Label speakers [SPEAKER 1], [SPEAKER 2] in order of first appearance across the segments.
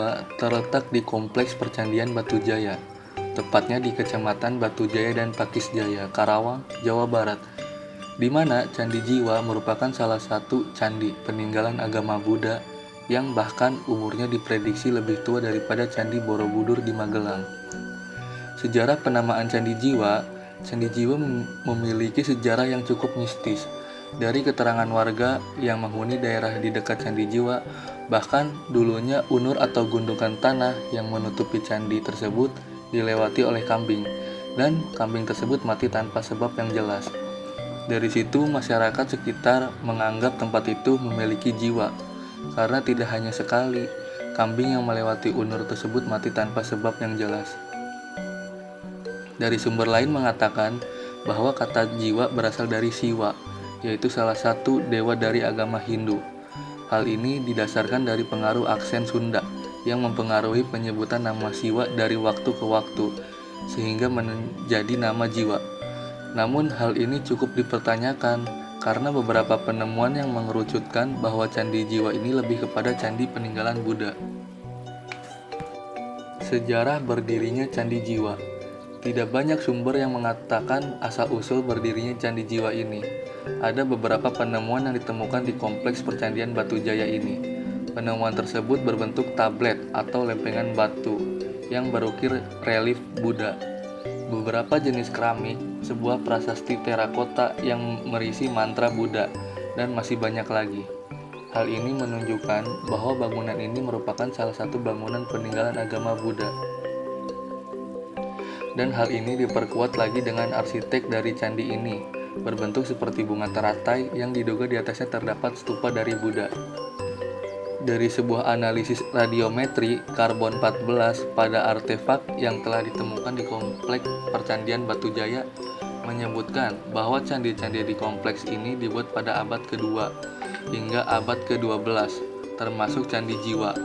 [SPEAKER 1] Jiwa terletak di Kompleks Percandian Batujaya, tepatnya di Kecamatan Batujaya dan Pakisjaya, Karawang, Jawa Barat, di mana Candi Jiwa merupakan salah satu candi peninggalan agama Buddha yang bahkan umurnya diprediksi lebih tua daripada Candi Borobudur di Magelang. Sejarah penamaan Candi Jiwa memiliki sejarah yang cukup mistis. Dari keterangan warga yang menghuni daerah di dekat Candi Jiwa, bahkan dulunya unur atau gundukan tanah yang menutupi candi tersebut dilewati oleh kambing, dan kambing tersebut mati tanpa sebab yang jelas. Dari situ masyarakat sekitar menganggap tempat itu memiliki jiwa, karena tidak hanya sekali kambing yang melewati unur tersebut mati tanpa sebab yang jelas. Dari sumber lain mengatakan bahwa kata jiwa berasal dari Siwa, yaitu salah satu dewa dari agama Hindu. Hal ini didasarkan dari pengaruh aksen Sunda yang mempengaruhi penyebutan nama Siwa dari waktu ke waktu, sehingga menjadi nama Jiwa. Namun hal ini cukup dipertanyakan karena beberapa penemuan yang mengerucutkan bahwa Candi Jiwa ini lebih kepada candi peninggalan Buddha. Sejarah berdirinya Candi Jiwa. Tidak banyak sumber yang mengatakan asal-usul berdirinya Candi Jiwa ini. Ada beberapa penemuan yang ditemukan di Kompleks Percandian Batujaya ini. Penemuan tersebut berbentuk tablet atau lempengan batu yang berukir relief Buddha, beberapa jenis keramik, sebuah prasasti terakota yang merisi mantra Buddha, dan masih banyak lagi. Hal ini menunjukkan bahwa bangunan ini merupakan salah satu bangunan peninggalan agama Buddha. Dan hal ini diperkuat lagi dengan arsitek dari candi ini, berbentuk seperti bunga teratai yang diduga di atasnya terdapat stupa dari Buddha. Dari sebuah analisis radiometri karbon 14 pada artefak yang telah ditemukan di Kompleks Percandian Batujaya menyebutkan bahwa candi-candi di kompleks ini dibuat pada abad kedua hingga abad ke-12, termasuk Candi Jiwa.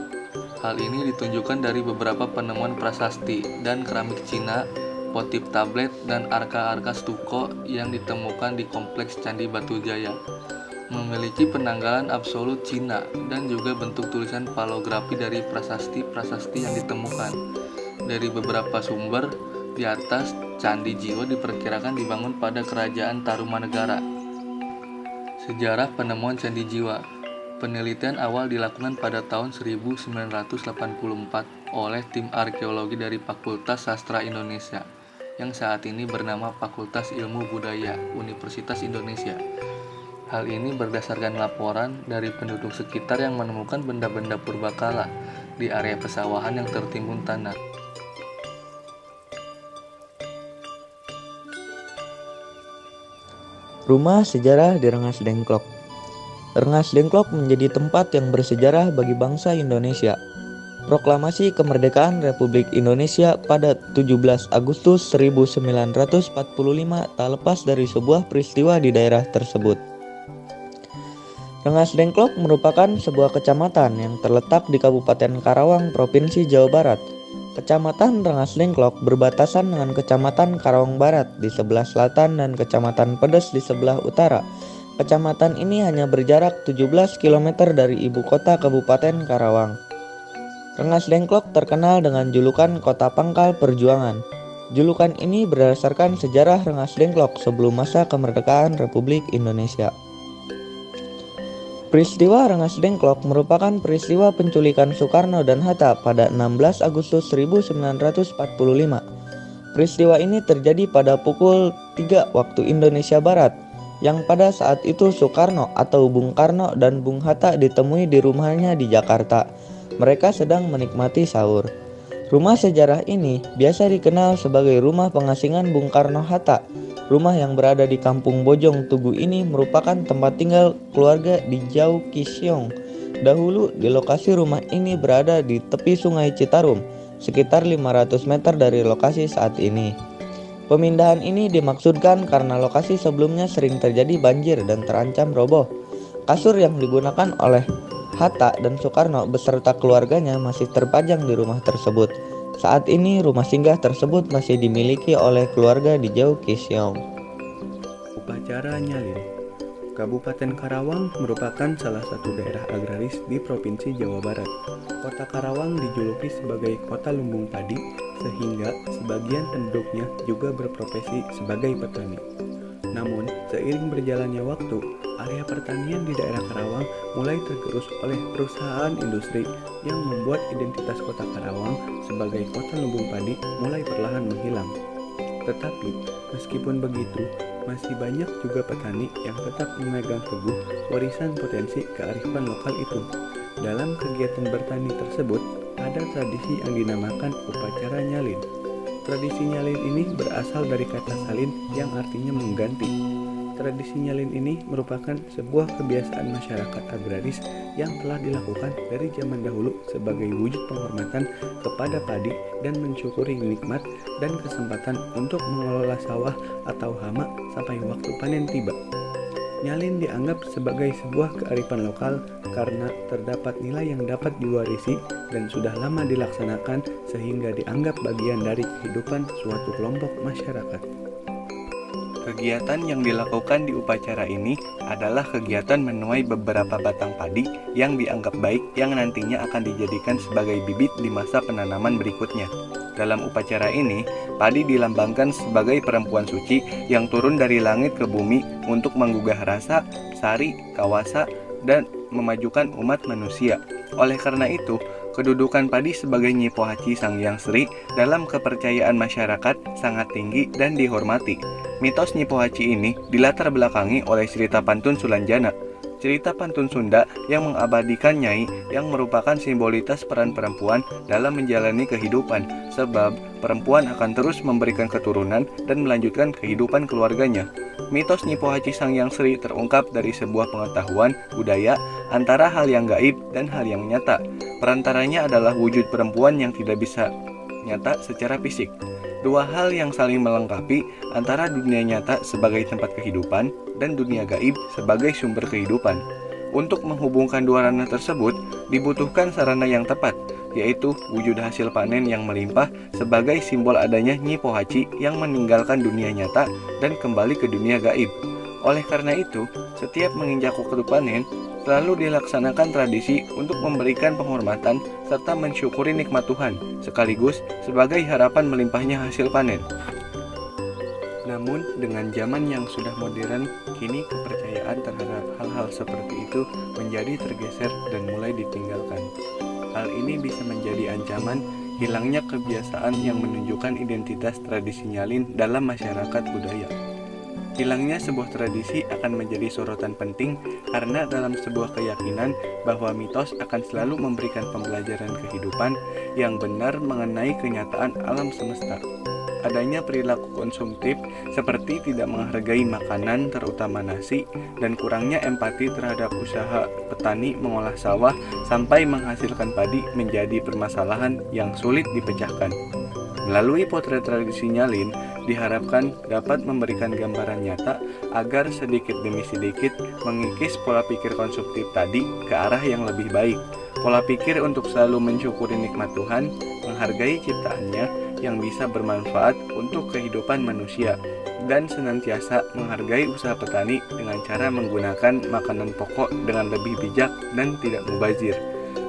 [SPEAKER 1] Hal ini ditunjukkan dari beberapa penemuan prasasti dan keramik Cina, motif tablet, dan arka-arka stuko yang ditemukan di Kompleks Candi Batujaya. Memiliki penanggalan absolut Cina dan juga bentuk tulisan palografi dari prasasti-prasasti yang ditemukan. Dari beberapa sumber di atas, Candi Jiwa diperkirakan dibangun pada Kerajaan Tarumanegara. Sejarah penemuan Candi Jiwa. Penelitian awal dilakukan pada tahun 1984 oleh tim arkeologi dari Fakultas Sastra Indonesia, yang saat ini bernama Fakultas Ilmu Budaya Universitas Indonesia. Hal ini berdasarkan laporan dari penduduk sekitar yang menemukan benda-benda purbakala di area pesawahan yang tertimbun tanah.
[SPEAKER 2] Rumah sejarah di Rengas Dengklok. Rengas Dengklok menjadi tempat yang bersejarah bagi bangsa Indonesia. Proklamasi Kemerdekaan Republik Indonesia pada 17 Agustus 1945 tak lepas dari sebuah peristiwa di daerah tersebut. Rengas Dengklok merupakan sebuah kecamatan yang terletak di Kabupaten Karawang, Provinsi Jawa Barat. Kecamatan Rengas Dengklok berbatasan dengan Kecamatan Karawang Barat di sebelah selatan dan Kecamatan Pedes di sebelah utara. Kecamatan ini hanya berjarak 17 km dari ibu kota Kabupaten Karawang. Rengas Dengklok terkenal dengan julukan Kota Pangkal Perjuangan. Julukan ini berdasarkan sejarah Rengas Dengklok sebelum masa kemerdekaan Republik Indonesia. Peristiwa Rengas Dengklok merupakan peristiwa penculikan Soekarno dan Hatta pada 16 Agustus 1945. Peristiwa ini terjadi pada pukul 3 waktu Indonesia Barat, yang pada saat itu Soekarno atau Bung Karno dan Bung Hatta ditemui di rumahnya di Jakarta. Mereka sedang menikmati sahur. Rumah sejarah ini biasa dikenal sebagai rumah pengasingan Bung Karno Hatta. Rumah yang berada di Kampung Bojong Tugu ini merupakan tempat tinggal keluarga di Jau Kisyong. Dahulu di lokasi rumah ini berada di tepi Sungai Citarum, sekitar 500 meter dari lokasi saat ini. Pemindahan ini dimaksudkan karena lokasi sebelumnya sering terjadi banjir dan terancam roboh. Kasur yang digunakan oleh Hatta dan Soekarno beserta keluarganya masih terpajang di rumah tersebut. Saat ini rumah singgah tersebut masih dimiliki oleh keluarga di Jau Kisyong.
[SPEAKER 3] Upacara nyalin. Kabupaten Karawang merupakan salah satu daerah agraris di Provinsi Jawa Barat. Kota Karawang dijuluki sebagai kota lumbung padi, sehingga sebagian penduduknya juga berprofesi sebagai petani. Namun, seiring berjalannya waktu, area pertanian di daerah Karawang mulai tergerus oleh perusahaan industri yang membuat identitas kota Karawang sebagai kota lumbung padi mulai perlahan menghilang. Tetapi, meskipun begitu, masih banyak juga petani yang tetap memegang teguh warisan potensi kearifan lokal itu. Dalam kegiatan bertani tersebut, ada tradisi yang dinamakan upacara nyalin. Tradisi nyalin ini berasal dari kata salin yang artinya mengganti. Tradisi nyalin ini merupakan sebuah kebiasaan masyarakat agraris yang telah dilakukan dari zaman dahulu sebagai wujud penghormatan kepada padi dan mensyukuri nikmat dan kesempatan untuk mengelola sawah atau hama sampai waktu panen tiba. Nyalin dianggap sebagai sebuah kearifan lokal karena terdapat nilai yang dapat diwarisi dan sudah lama dilaksanakan sehingga dianggap bagian dari kehidupan suatu kelompok masyarakat.
[SPEAKER 1] Kegiatan yang dilakukan di upacara ini adalah kegiatan menuai beberapa batang padi yang dianggap baik yang nantinya akan dijadikan sebagai bibit di masa penanaman berikutnya. Dalam upacara ini, padi dilambangkan sebagai perempuan suci yang turun dari langit ke bumi untuk menggugah rasa, sari, kawasa, dan memajukan umat manusia. Oleh karena itu, kedudukan padi sebagai Nyi Pohaci Sang Hyang Sri dalam kepercayaan masyarakat sangat tinggi dan dihormati. Mitos Nyi Pohaci ini dilatar belakangi oleh cerita pantun Sulanjana, cerita pantun Sunda yang mengabadikan Nyai yang merupakan simbolitas peran perempuan dalam menjalani kehidupan, sebab perempuan akan terus memberikan keturunan dan melanjutkan kehidupan keluarganya. Mitos Nyi Pohaci Sang Hyang Sri terungkap dari sebuah pengetahuan budaya antara hal yang gaib dan hal yang nyata. Perantaranya adalah wujud perempuan yang tidak bisa nyata secara fisik. Dua hal yang saling melengkapi antara dunia nyata sebagai tempat kehidupan dan dunia gaib sebagai sumber kehidupan. Untuk menghubungkan dua ranah tersebut, dibutuhkan sarana yang tepat, yaitu wujud hasil panen yang melimpah sebagai simbol adanya Nyi Pohaci yang meninggalkan dunia nyata dan kembali ke dunia gaib. Oleh karena itu, setiap menginjak waktu panen, selalu dilaksanakan tradisi untuk memberikan penghormatan serta mensyukuri nikmat Tuhan, sekaligus sebagai harapan melimpahnya hasil panen. Namun, dengan zaman yang sudah modern, kini kepercayaan terhadap hal-hal seperti itu menjadi tergeser dan mulai ditinggalkan. Hal ini bisa menjadi ancaman hilangnya kebiasaan yang menunjukkan identitas tradisi nyalin dalam masyarakat budaya. Hilangnya sebuah tradisi akan menjadi sorotan penting karena dalam sebuah keyakinan bahwa mitos akan selalu memberikan pembelajaran kehidupan yang benar mengenai kenyataan alam semesta. Adanya perilaku konsumtif seperti tidak menghargai makanan terutama nasi dan kurangnya empati terhadap usaha petani mengolah sawah sampai menghasilkan padi menjadi permasalahan yang sulit dipecahkan. Melalui potret tradisi nyalin, diharapkan dapat memberikan gambaran nyata agar sedikit demi sedikit mengikis pola pikir konsumtif tadi ke arah yang lebih baik. Pola pikir untuk selalu mensyukuri nikmat Tuhan, menghargai ciptaannya yang bisa bermanfaat untuk kehidupan manusia, dan senantiasa menghargai usaha petani dengan cara menggunakan makanan pokok dengan lebih bijak dan tidak mubazir.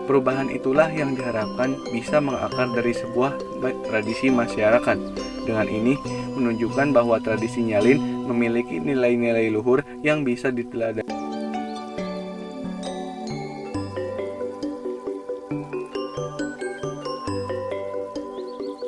[SPEAKER 1] Perubahan itulah yang diharapkan bisa mengakar dari sebuah tradisi masyarakat. Dengan ini menunjukkan bahwa tradisi nyalin memiliki nilai-nilai luhur yang bisa diteladani.